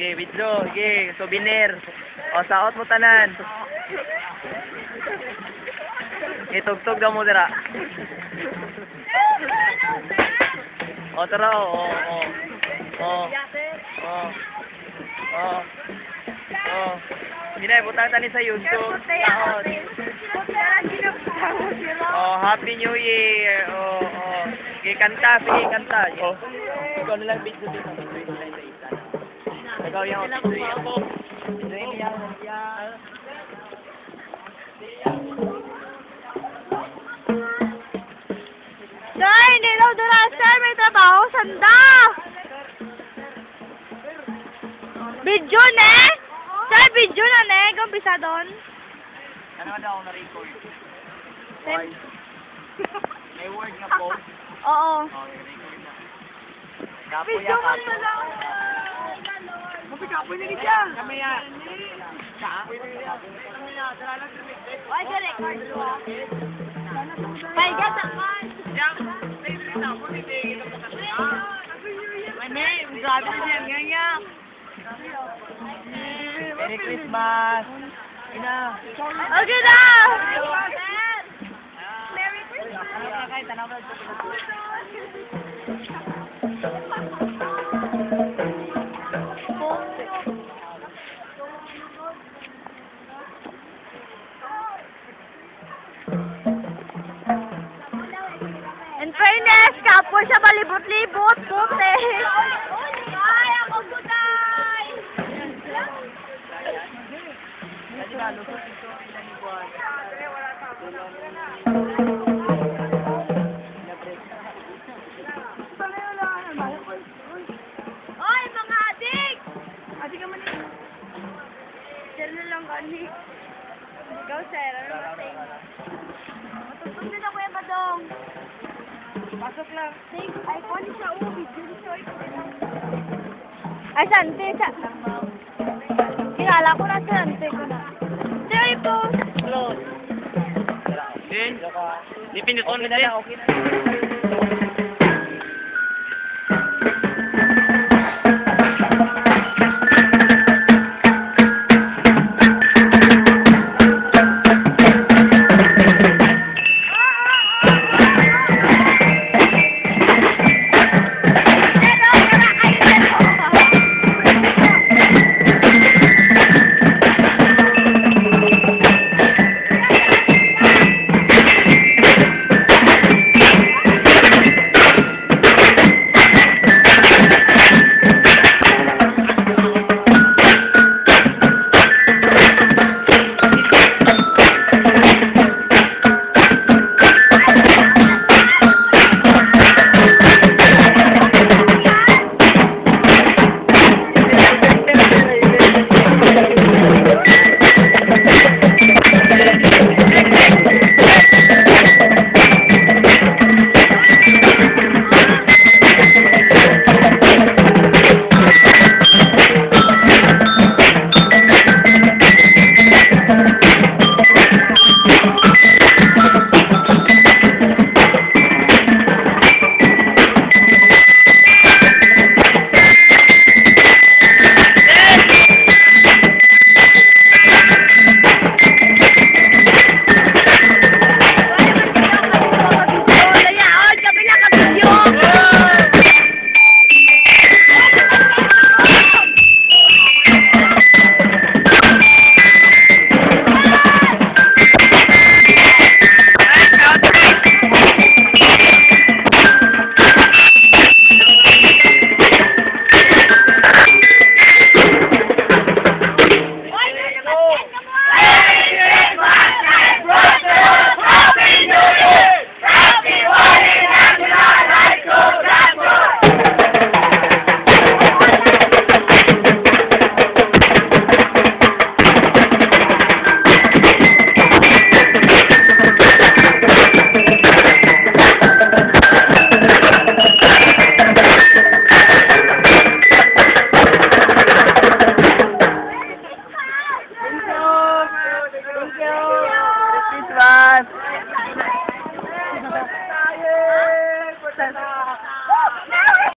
Okay, video. Okay, souvenir. O, saot mo tanan. Itugtog daw mo dira. O, tara, o. Hindi butang tani sa YouTube. Saot. Oh, Happy New Year. Okay, kanta, sige, kanta. Ikaw na lang video dito. Ikaw yung video. Video niya. Sir, hindi daw dura, sir. May trabaho, sanda. Video ne? Sir, video na ne. Gumpisa doon. Ano daw ako na-record? May word nga po. Oo. Okay, record na. Kapo Video yan, mo kapo. na lang. Kapoy na kita. Kami yan. Kapoy na kita. Ay, record ko. Paiga sa man. Grabe na yan, ganyan. Merry Christmas. Ina. Okay na. Merry Christmas. In fairness, kapoy siya malibot-libot. Puti. Ay, ako butay. Oy, mga adik! Adik ka man eh. Sir na lang kani. Ikaw, sir. Ano natin? Matutog din ako yung badong. Pasok lang. Ay, kung siya ubi. Ay, sante. Kilala ko na sante ko na. Sir, po. Din. Dipindot on na. Okay na.